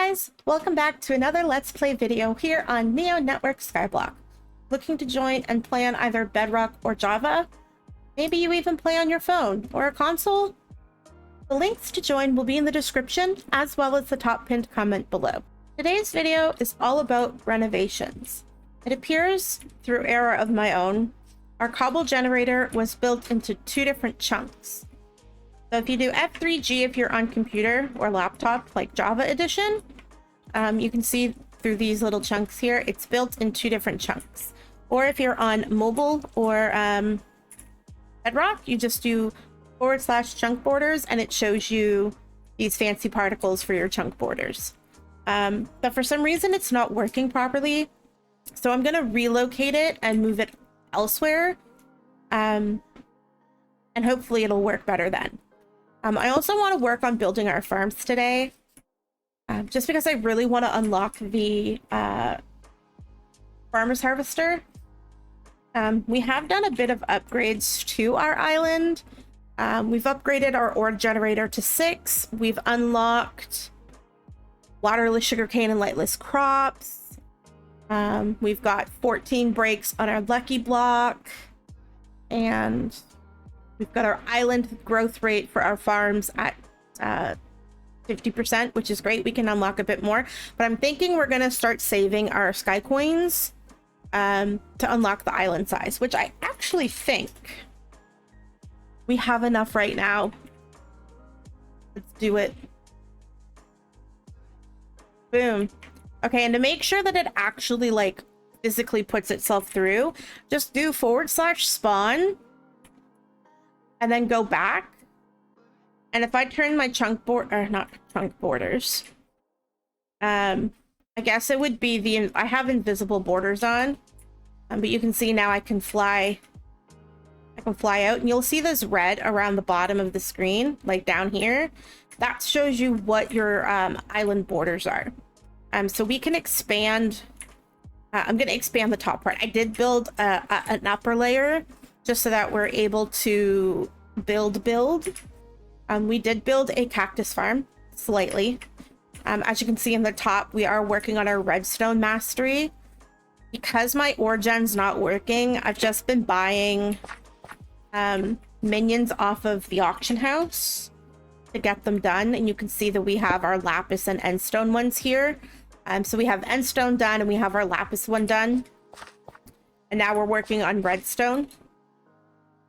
guys, welcome back to another Let's Play video here on Neo Network Skyblock. Looking to join and play on either Bedrock or Java? Maybe you even play on your phone or a console? The links to join will be in the description as well as the top pinned comment below. Today's video is all about renovations. It appears, through error of my own, our cobble generator was built into two different chunks. So if you do F3G if you're on computer or laptop, like Java edition, you can see through these little chunks here, it's built in two different chunks. Or if you're on mobile or Bedrock, you just do / chunk borders and it shows you these fancy particles for your chunk borders. But for some reason, it's not working properly. So I'm going to relocate it and move it elsewhere. And hopefully it'll work better then. I also want to work on building our farms today, just because I really want to unlock the farmer's harvester. We have done a bit of upgrades to our island. We've upgraded our ore generator to 6. We've unlocked waterless sugarcane and lightless crops. We've got 14 breaks on our lucky block, and we've got our island growth rate for our farms at 50%, which is great. We can unlock a bit more, but I'm thinking we're going to start saving our sky coins to unlock the island size, which I actually think we have enough right now. Let's do it. Boom. Okay, and to make sure that it actually like physically puts itself through, just do / spawn and then go back. And if I turn my chunk board, or not chunk borders, I guess it would be the, I have invisible borders on, but you can see now I can fly out, and you'll see this red around the bottom of the screen, like down here. That shows you what your island borders are. So we can expand. I'm going to expand the top part. I did build an upper layer just so that we're able to build. We did build a cactus farm slightly. As you can see in the top, we are working on our redstone mastery. Because my ore gen's not working, I've just been buying minions off of the auction house to get them done. And you can see that we have our lapis and endstone ones here. So we have endstone done and we have our lapis one done. And now we're working on redstone.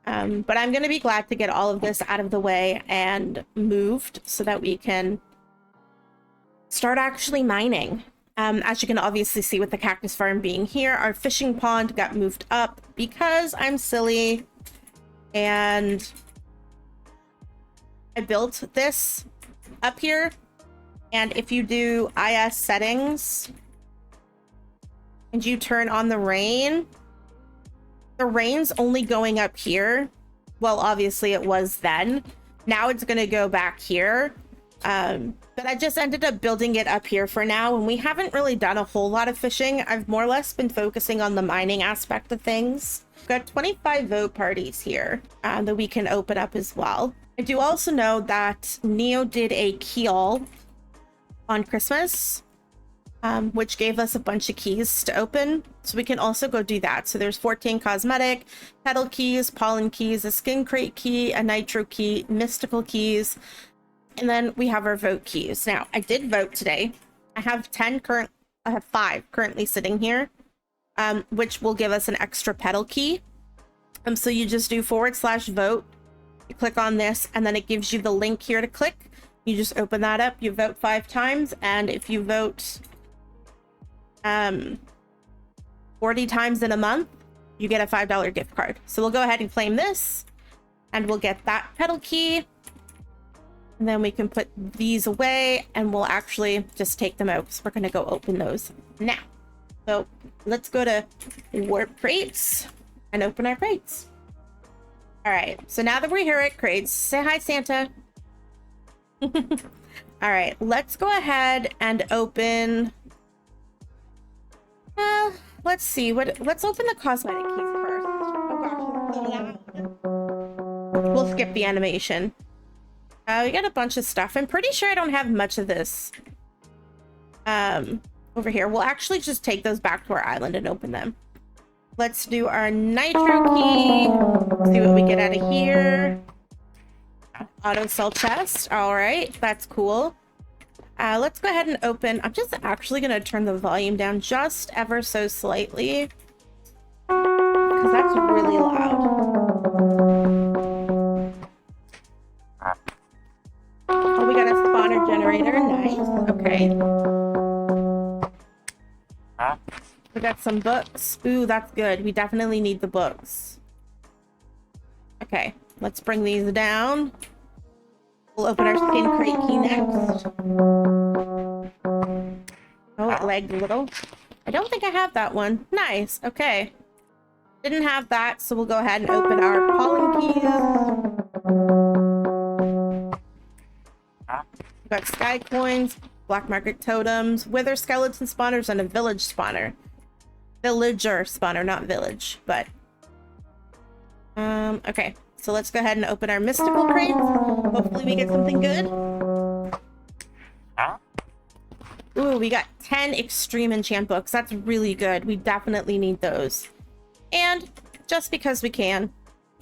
But I'm going to be glad to get all of this out of the way and moved so that we can start actually mining. As you can obviously see with the cactus farm being here, our fishing pond got moved up because I'm silly. And I built this up here. And if you do IS settings and you turn on the rain's only going up here. Well, obviously it was then. Now it's going to go back here. But I just ended up building it up here for now. And we haven't really done a whole lot of fishing. I've more or less been focusing on the mining aspect of things. We've got 25 vote parties here that we can open up as well. I do also know that Neo did a key-all on Christmas, which gave us a bunch of keys to open. So we can also go do that. So there's 14 cosmetic, petal keys, pollen keys, a skin crate key, a nitro key, mystical keys, and then we have our vote keys. Now, I did vote today. I have 5 currently sitting here, which will give us an extra petal key. So you just do / vote, you click on this, and then it gives you the link here to click. You just open that up, you vote 5 times, and if you vote 40 times in a month, you get a $5 gift card. So we'll go ahead and claim this, and we'll get that petal key. And then we can put these away, and we'll actually just take them out. So we're going to go open those now. So let's go to warp crates and open our crates. All right, so now that we're here at crates, say hi, Santa. All right, let's go ahead and open. Let's see let's open the cosmetic keys first. Oh gosh. We'll skip the animation. We got a bunch of stuff. I'm pretty sure I don't have much of this. over here. We'll actually just take those back to our island and open them. Let's do our nitro key. See what we get out of here. Auto sell chest. All right, that's cool. Let's go ahead and open. I'm just actually going to turn the volume down just ever so slightly, because that's really loud. Oh, we got a spawner generator. Nice. Okay. We got some books. Ooh, that's good. We definitely need the books. Okay, let's bring these down. We'll open our skin crate key next. Oh, it lagged a little. I don't think I have that one. Nice. Okay. Didn't have that, so we'll go ahead and open our pollen keys. We've got sky coins, black market totems, wither skeleton spawners, and a village spawner. Villager spawner, not village, but... okay. So let's go ahead and open our mystical crates. Hopefully we get something good. Ooh, we got 10 extreme enchant books. That's really good. We definitely need those. And just because we can,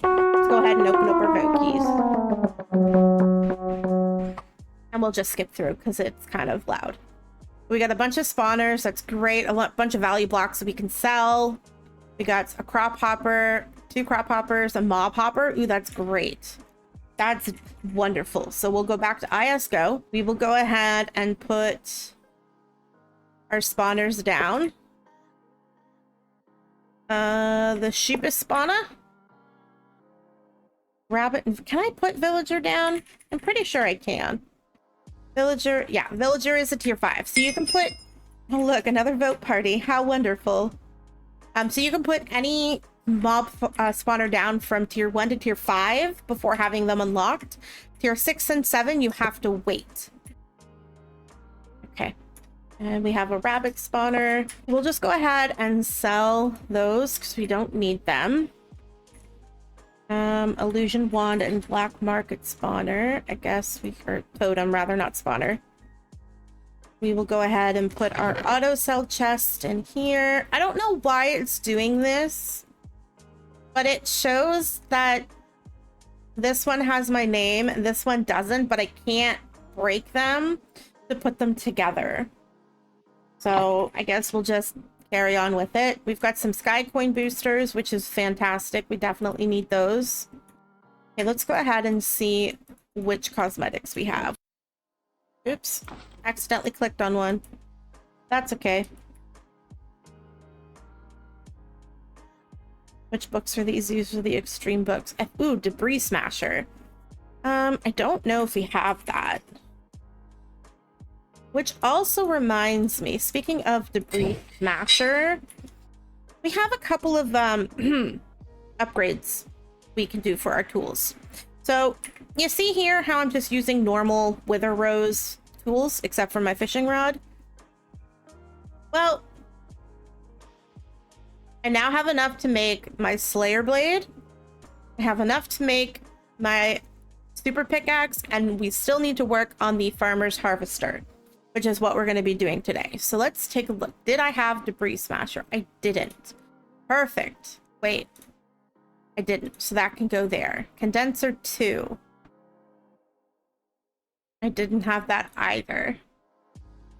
let's go ahead and open up our vote keys. And we'll just skip through because it's kind of loud. We got a bunch of spawners. That's great. A bunch of value blocks that we can sell. We got a crop hopper, 2 crop hoppers, a mob hopper. Ooh, that's great. That's wonderful. So we'll go back to ISGO. We will go ahead and put our spawners down. The sheepish spawner. Rabbit. Can I put villager down? I'm pretty sure I can. Villager. Yeah, villager is a tier 5. So you can put... Oh, look, another vote party. How wonderful. So you can put any mob spawner down from tier 1 to tier 5 before having them unlocked. Tier 6 and 7, you have to wait. Okay. And we have a rabbit spawner. We'll just go ahead and sell those because we don't need them. Illusion wand and black market spawner. I guess or totem rather, not spawner. We will go ahead and put our auto sell chest in here. I don't know why it's doing this, but it shows that this one has my name and this one doesn't, but I can't break them to put them together. So I guess we'll just carry on with it. We've got some sky coin boosters, which is fantastic. We definitely need those. Okay, let's go ahead and see which cosmetics we have. Oops, accidentally clicked on one. That's okay. Which books are these? These are the extreme books. Ooh, debris smasher. I don't know if we have that. Which also reminds me, speaking of debris smasher, we have a couple of upgrades we can do for our tools. So you see here how I'm just using normal wither rose tools, except for my fishing rod. Well, I now have enough to make my slayer blade. I have enough to make my super pickaxe, and we still need to work on the farmer's harvester, which is what we're going to be doing today. So let's take a look. Did I have debris smasher? I didn't. Perfect. Wait, I didn't. So that can go there. Condenser 2. I didn't have that either.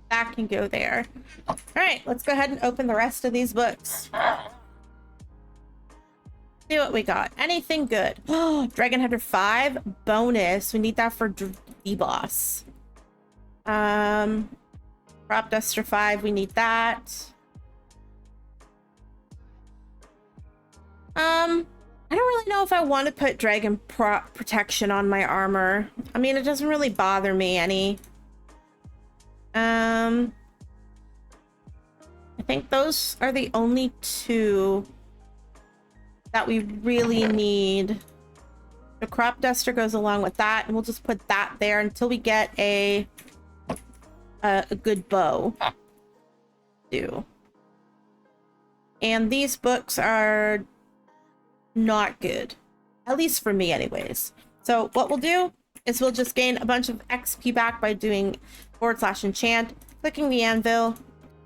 That can go there. All right, let's go ahead and open the rest of these books. See what we got. Anything good? Oh, Dragon Hunter 5 bonus. We need that for D-Boss. Crop Duster 5, we need that. I don't really know if I want to put Dragon Protection on my armor. I mean, it doesn't really bother me any. I think those are the only 2 that we really need. The Crop Duster goes along with that, and we'll just put that there until we get a good bow. And these books are not good, at least for me anyways. So what we'll do is we'll just gain a bunch of XP back by doing /enchant. clicking the anvil,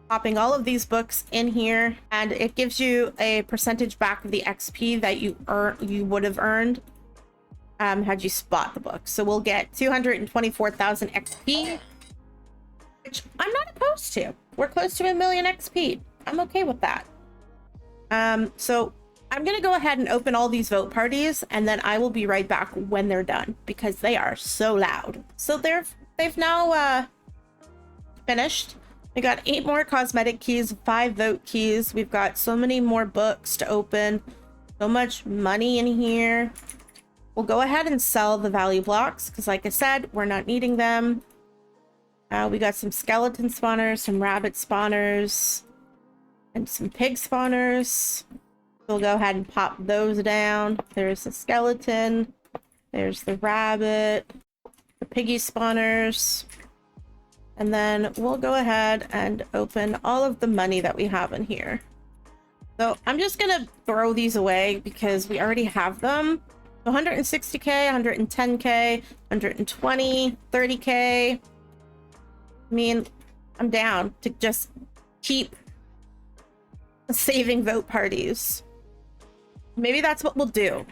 popping all of these books in here, and it gives you a percentage back of the XP that you would have earned had you bought the book. So we'll get 224,000 XP, which I'm not opposed to. We're close to 1 million XP. I'm okay with that. So I'm gonna go ahead and open all these vote parties, and then I will be right back when they're done because they are so loud. So they've now finished. We got 8 more cosmetic keys, 5 vote keys. We've got so many more books to open, so much money in here. We'll go ahead and sell the value blocks because, like I said, we're not needing them. We got some skeleton spawners, some rabbit spawners, and some pig spawners. We'll go ahead and pop those down. There's the skeleton. There's the rabbit, the piggy spawners. And then we'll go ahead and open all of the money that we have in here. So I'm just gonna throw these away because we already have them. 160k, 110k, 120, 30k. I mean, I'm down to just keep saving vote parties. Maybe that's what we'll do.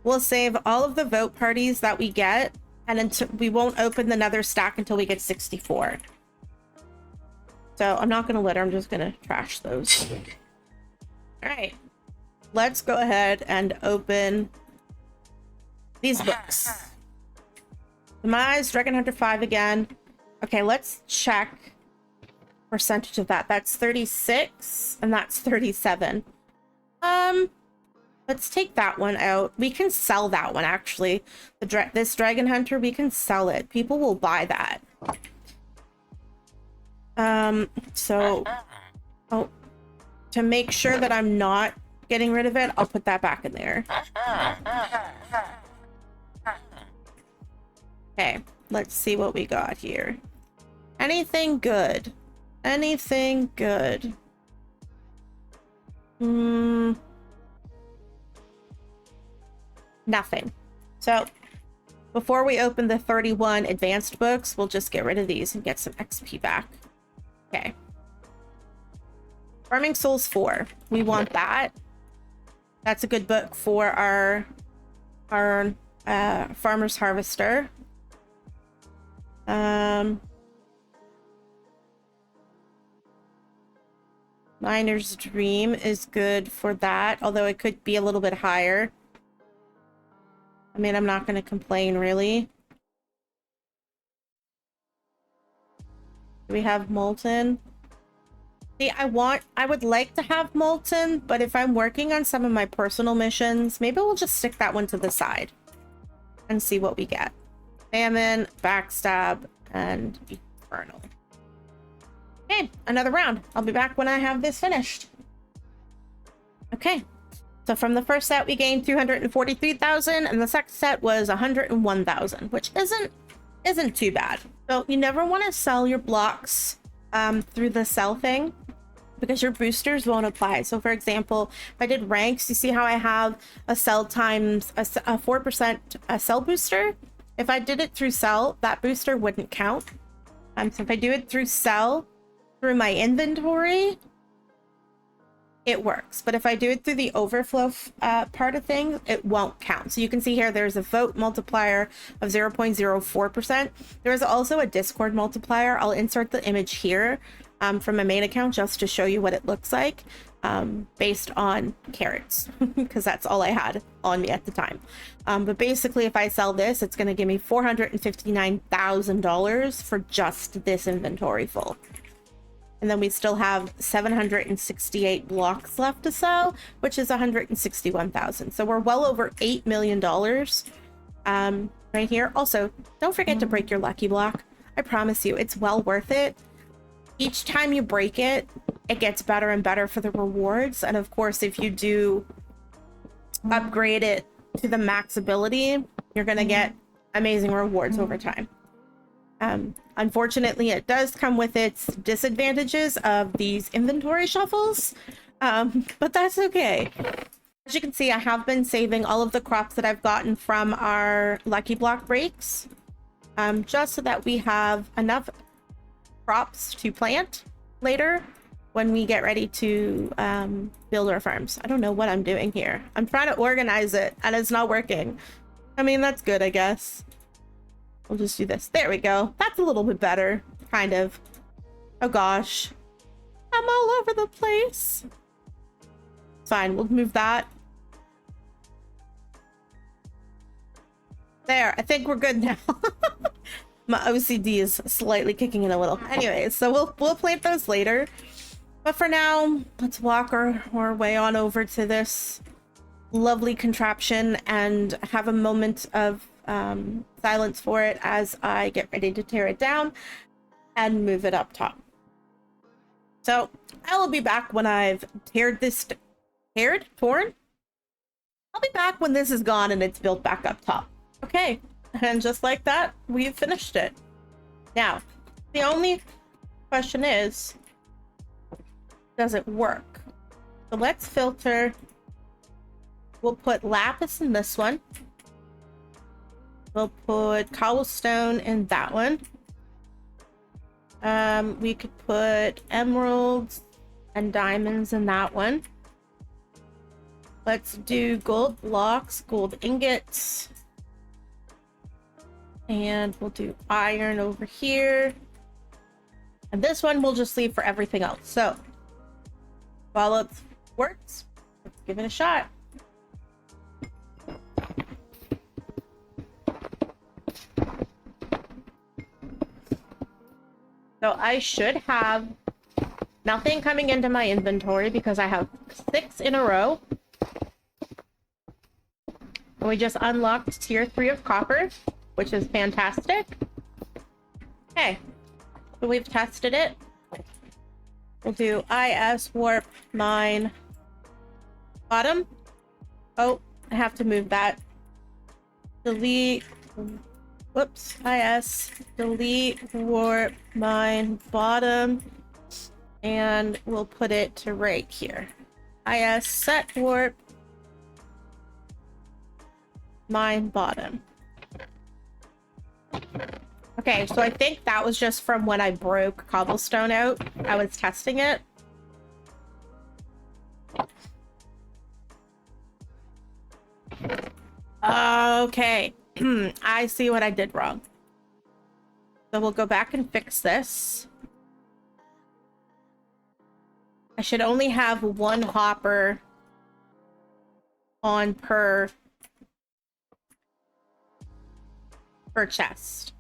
We'll save all of the vote parties that we get, and until we won't open the nether stack until we get 64. So I'm not gonna litter, I'm just gonna trash those. All right, let's go ahead and open these books. Demise, Dragon Hunter 5 again. Okay, let's check percentage of that. That's 36 and that's 37. Let's take that one out. We can sell that one, actually. This Dragon Hunter, we can sell it. People will buy that. Oh, to make sure that I'm not getting rid of it, I'll put that back in there. Okay, let's see what we got here. Anything good? Anything good? Nothing. So before we open the 31 advanced books, we'll just get rid of these and get some XP back. Okay. Farming Souls 4. We want that. That's a good book for our Farmer's Harvester. Miner's Dream is good for that, although it could be a little bit higher. I mean, I'm not going to complain, really. Do we have Molten? See, I would like to have Molten, but if I'm working on some of my personal missions, maybe we'll just stick that one to the side and see what we get. Famine, Backstab, and Infernal. Okay, another round. I'll be back when I have this finished. Okay. So from the first set, we gained 243,000, and the second set was 101,000, which isn't too bad. So you never want to sell your blocks through the sell thing because your boosters won't apply. So for example, if I did ranks, you see how I have a sell times a 4% sell booster? If I did it through sell, that booster wouldn't count. So if I do it through sell, through my inventory, it works. But if I do it through the overflow part of things, it won't count. So you can see here, there's a vote multiplier of 0.04%. There is also a Discord multiplier. I'll insert the image here from my main account just to show you what it looks like based on carrots, because that's all I had on me at the time. But basically, if I sell this, it's going to give me $459,000 for just this inventory full. And then we still have 768 blocks left to sell, which is 161,000. So we're well over $8 million right here. Also, don't forget to break your lucky block. I promise you, it's well worth it. Each time you break it, it gets better and better for the rewards. And of course, if you do upgrade it to the max ability, you're going to get amazing rewards over time. Unfortunately, it does come with its disadvantages of these inventory shuffles, but that's okay. As you can see, I have been saving all of the crops that I've gotten from our lucky block breaks, just so that we have enough crops to plant later when we get ready to build our farms. I don't know what I'm doing here. I'm trying to organize it and it's not working. I mean, that's good, I guess. We'll just do this. There we go. That's a little bit better, kind of. Oh gosh. I'm all over the place. Fine, we'll move that. There, I think we're good now. My OCD is slightly kicking in a little. Anyways, so we'll plant those later. But for now, let's walk our way on over to this lovely contraption and have a moment of silence for it as I get ready to tear it down and move it up top. So I will be back when I've torn? I'll be back when this is gone and it's built back up top. Okay, and just like that, we've finished it. Now, the only question is, does it work? So let's filter. We'll put lapis in this one. We'll put cobblestone in that one. We could put emeralds and diamonds in that one. Let's do gold blocks, gold ingots. And we'll do iron over here. And this one we'll just leave for everything else. So while it works, let's give it a shot. So I should have nothing coming into my inventory because I have 6 in a row. And we just unlocked tier 3 of copper, which is fantastic. Okay, so we've tested it. We'll do IS warp mine bottom. Oh, I have to move that. Delete. Whoops. IS delete warp mine bottom. And we'll put it to right here. IS set warp mine bottom. Okay, so I think that was just from when I broke cobblestone out. I was testing it. Okay. I see what I did wrong. So we'll go back and fix this. I should only have 1 hopper on per chest.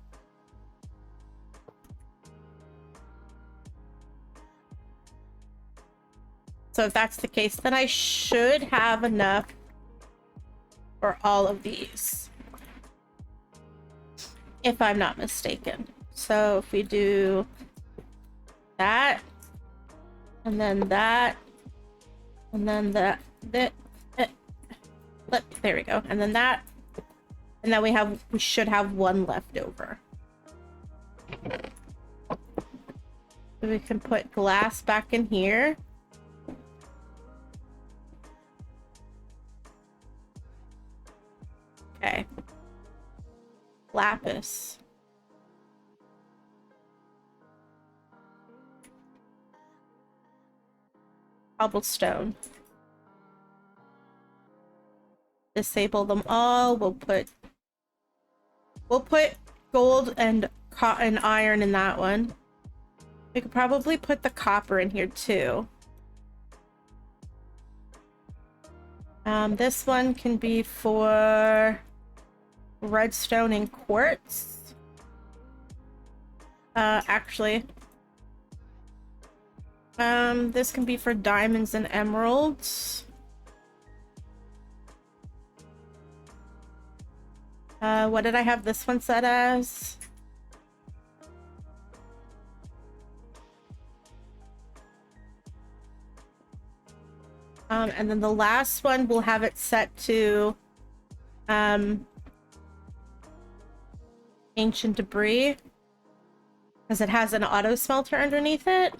So if that's the case, then I should have enough for all of these, if I'm not mistaken. So if we do that, and then that, and then that, there we go, and then that, and then we should have 1 left over. So we can put glass back in here. Okay. Lapis. Cobblestone. Disable them all. We'll put gold and iron in that one. We could probably put the copper in here too. This one can be for redstone and quartz. Actually, this can be for diamonds and emeralds. What did I have this one set as? And then the last one, we'll have it set to ancient debris, because it has an auto smelter underneath it.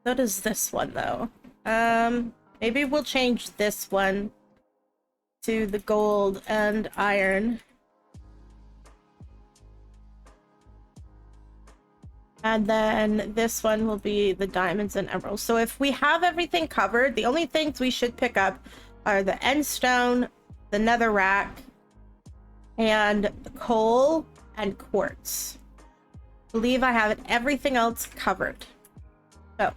So does this one though. Maybe we'll change this one to the gold and iron. And then this one will be the diamonds and emeralds. So if we have everything covered, the only things we should pick up are the end stone, the netherrack, and coal and quartz. I believe I have everything else covered. So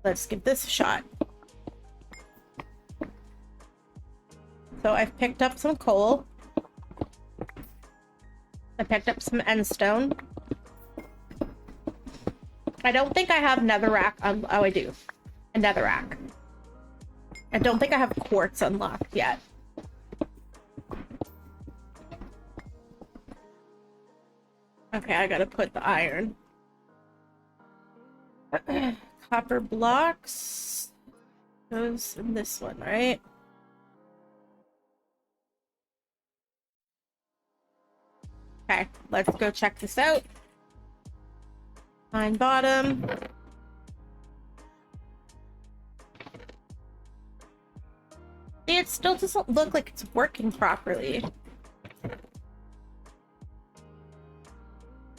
let's give this a shot. So I've picked up some coal. I picked up some end stone. I don't think I have netherrack. Oh, I do. A netherrack. I don't think I have quartz unlocked yet. Okay, I gotta put the iron. Copper blocks. Goes in this one, right? Okay, let's go check this out. Mine bottom. See, it still doesn't look like it's working properly.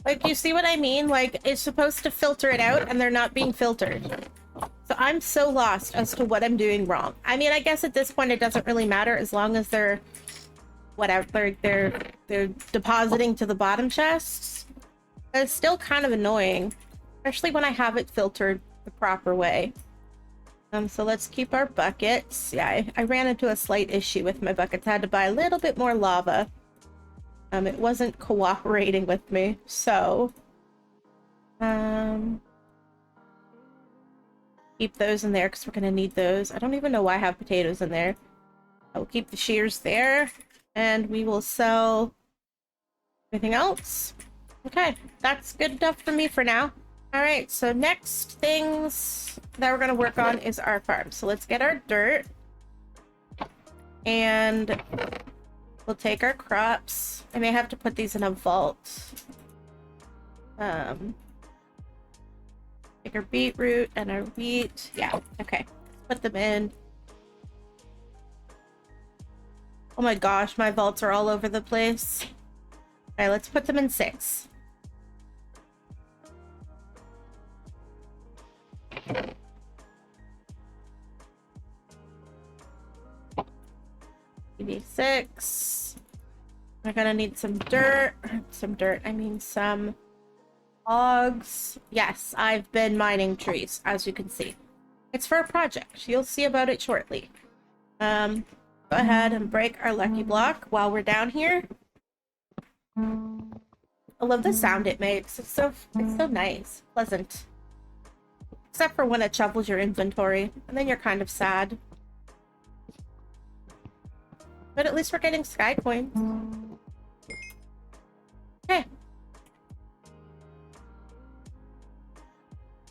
Like, you see what I mean? Like, it's supposed to filter it out, and they're not being filtered. So I'm so lost as to what I'm doing wrong. I mean, I guess at this point it doesn't really matter as long as they're... whatever, they're depositing to the bottom chests. But it's still kind of annoying. Especially when I have it filtered the proper way. So let's keep our buckets. Yeah, I ran into a slight issue with my buckets. I had to buy a little bit more lava. It wasn't cooperating with me, so... keep those in there, because we're gonna need those. I don't even know why I have potatoes in there. I will keep the shears there, and we will sell everything else. Okay, that's good enough for me for now. Alright, so next things that we're gonna work on is our farm. So let's get our dirt. And we'll take our crops. I may have to put these in a vault. Take our beetroot and our wheat. Yeah, okay. Put them in. Oh my gosh, my vaults are all over the place. Alright, let's put them in 6. Maybe 6. We're gonna need some dirt. I mean some logs. Yes, I've been mining trees, as you can see. It's for a project. You'll see about it shortly. Go ahead and break our lucky block while we're down here. I love the sound it makes. It's so nice, pleasant. Except for when it shuffles your inventory, and then you're kind of sad. But at least we're getting sky coins. Okay.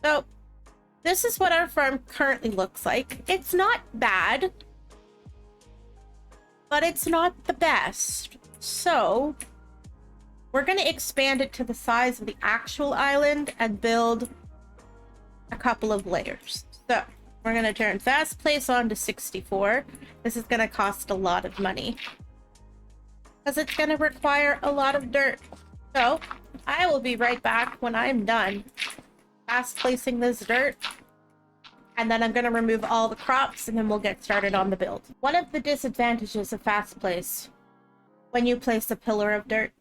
So, this is what our farm currently looks like. It's not bad, but it's not the best. So, we're going to expand it to the size of the actual island and build a couple of layers. So, we're going to turn fast place on to 64. This is going to cost a lot of money, because it's going to require a lot of dirt. So, I will be right back when I'm done fast placing this dirt. And then I'm going to remove all the crops, and then we'll get started on the build. One of the disadvantages of fast place, when you place a pillar of dirt,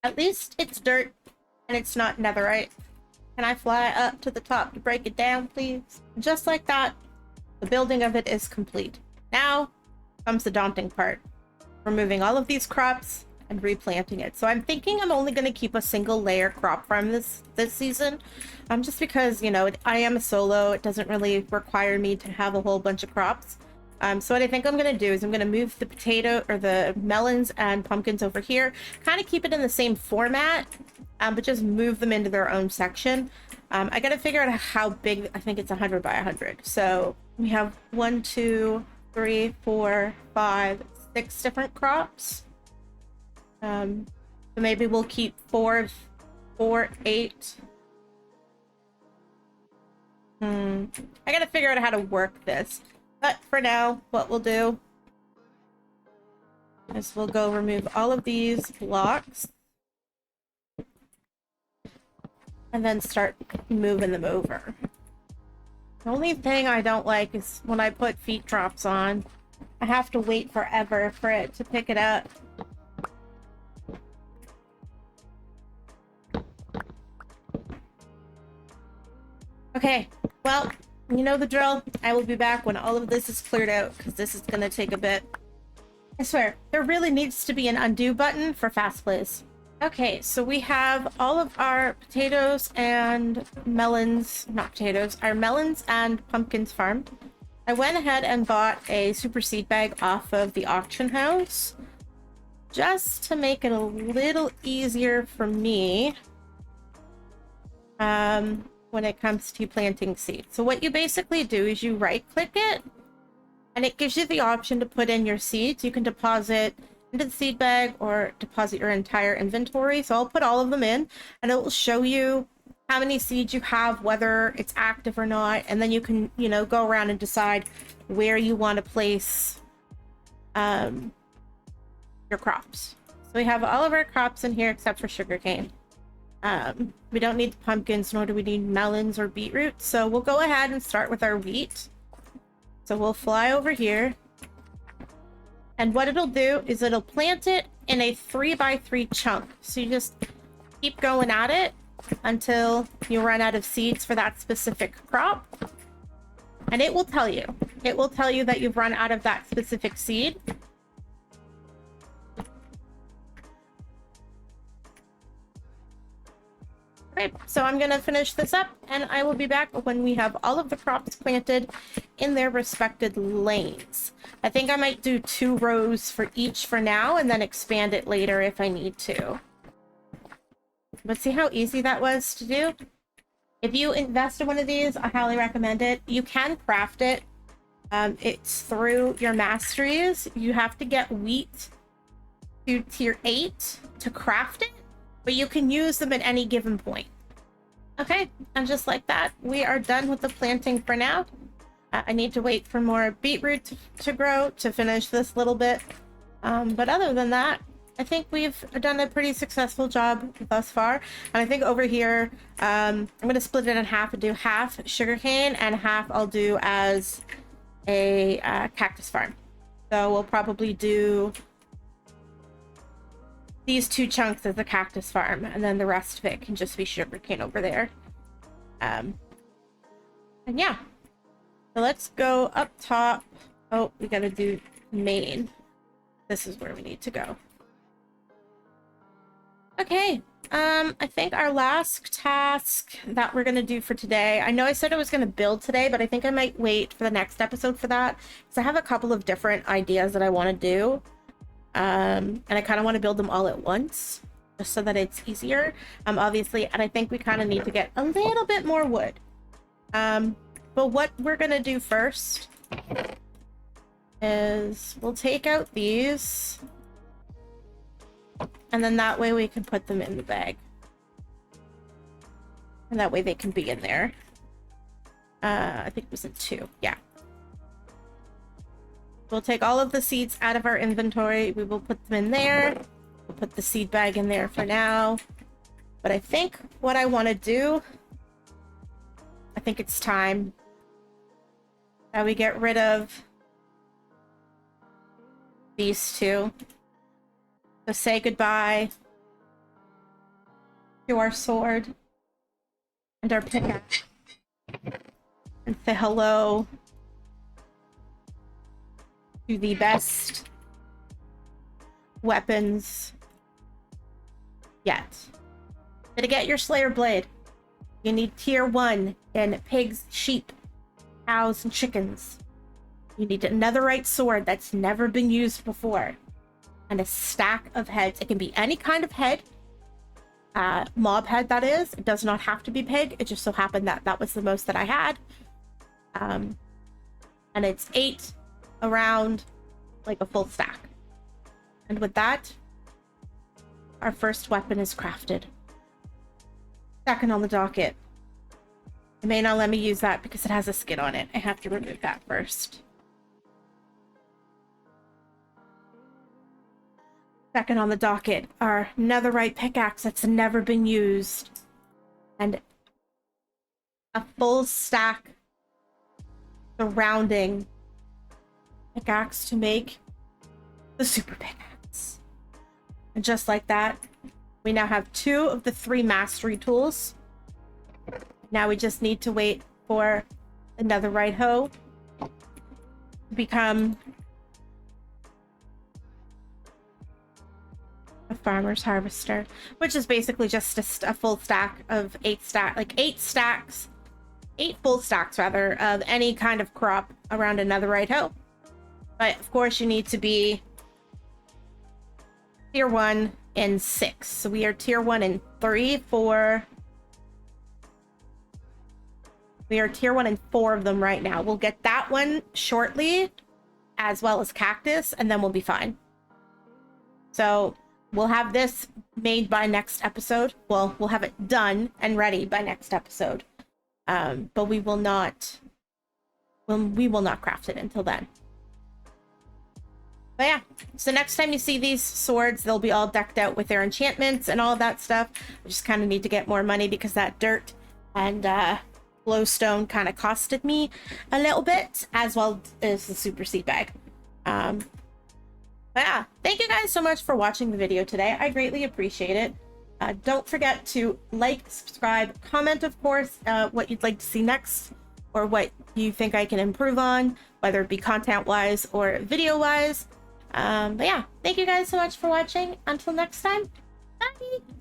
at least it's dirt and it's not netherite. Can I fly up to the top to break it down, please? Just like that, the building of it is complete. Now comes the daunting part. Removing all of these crops and replanting it. So I'm thinking I'm only going to keep a single layer crop farm this season. Just because, you know, I am a solo. It doesn't really require me to have a whole bunch of crops. So what I think I'm going to do is I'm going to move the potato or the melons and pumpkins over here. Kind of keep it in the same format, but just move them into their own section. I got to figure out how big. I think it's 100 by 100. So we have 1, 2, 3, 4, 5, 6 different crops. So maybe we'll keep 4, 8. I gotta figure out how to work this. But for now, what we'll do is we'll go remove all of these blocks. and then start moving them over. The only thing I don't like is when I put feet drops on, I have to wait forever for it to pick it up. Okay, well, you know the drill. I will be back when all of this is cleared out, because this is going to take a bit. I swear, there really needs to be an undo button for fast plays. Okay, so we have all of our potatoes and melons, not potatoes, our melons and pumpkins farmed. I went ahead and bought a super seed bag off of the auction house just to make it a little easier for me when it comes to planting seeds. So what you basically do is you right click it and it gives you the option to put in your seeds. You can deposit into the seed bag or deposit your entire inventory. So I'll put all of them in and it will show you how many seeds you have, whether it's active or not, and then you can, you know, go around and decide where you want to place your crops. So we have all of our crops in here except for sugarcane. We don't need the pumpkins, nor do we need melons or beetroot. So we'll go ahead and start with our wheat. So we'll fly over here. And what it'll do is it'll plant it in a 3x3 chunk. So you just keep going at it until you run out of seeds for that specific crop. And it will tell you. It will tell you that you've run out of that specific seed. Okay, so I'm gonna finish this up and I will be back when we have all of the crops planted in their respected lanes. I think I might do 2 rows for each for now and then expand it later if I need to. But see how easy that was to do? If you invest in one of these, I highly recommend it. You can craft it. It's through your masteries. You have to get wheat to tier 8 to craft it, but you can use them at any given point. Okay, and just like that, we are done with the planting for now. I need to wait for more beetroot to grow to finish this little bit. But other than that, I think we've done a pretty successful job thus far. And I think over here, I'm going to split it in half and do half sugarcane and half I'll do as a cactus farm. So we'll probably do these 2 chunks as a cactus farm, and then the rest of it can just be sugarcane over there. And yeah, so let's go up top. Oh, we gotta do main. This is where we need to go. Okay, I think our last task that we're gonna do for today, I know I said I was gonna build today, but I think I might wait for the next episode for that, because I have a couple of different ideas that I want to do. And I kind of want to build them all at once, just so that it's easier, obviously, and I think we kind of need to get a little bit more wood. But what we're gonna do first is we'll take out these, and then that way we can put them in the bag. And that way they can be in there. I think it was in 2, yeah. We'll take all of the seeds out of our inventory. We will put them in there. We'll put the seed bag in there for now. But I think what I want to do, I think it's time that we get rid of these 2. So say goodbye to our sword and our pickaxe. And say hello to the best weapons yet. To get your Slayer Blade, you need tier 1 in pigs, sheep, cows, and chickens. You need a netherite sword that's never been used before. And a stack of heads. It can be any kind of head. Mob head, that is. It does not have to be pig. It just so happened that that was the most that I had. And it's 8 around, like a full stack. And with that, our first weapon is crafted. Second on the docket. It may not let me use that because it has a skin on it. I have to remove that first. Second on the docket, our netherite pickaxe that's never been used. and a full stack surrounding pickaxe to make the super pickaxe. And just like that, we now have 2 of the 3 mastery tools. Now we just need to wait for another right hoe to become a farmer's harvester, which is basically just a full stack of 8 full stacks rather, of any kind of crop around another right hoe. But of course you need to be tier 1 and 6. So we are tier 1 and 3 for... We are tier 1 and 4 of them right now. We'll get that one shortly, as well as cactus, and then we'll be fine. So we'll have this made by next episode. Well, we'll have it done and ready by next episode. But we will not craft it until then. But yeah, so next time you see these swords, they'll be all decked out with their enchantments and all that stuff. We just kind of need to get more money because that dirt and glowstone kind of costed me a little bit, as well as the super seed bag. But yeah, thank you guys so much for watching the video today. I greatly appreciate it. Don't forget to like, subscribe, comment, of course, what you'd like to see next, or what you think I can improve on, whether it be content-wise or video-wise. But yeah, thank you guys so much for watching. Until next time, bye!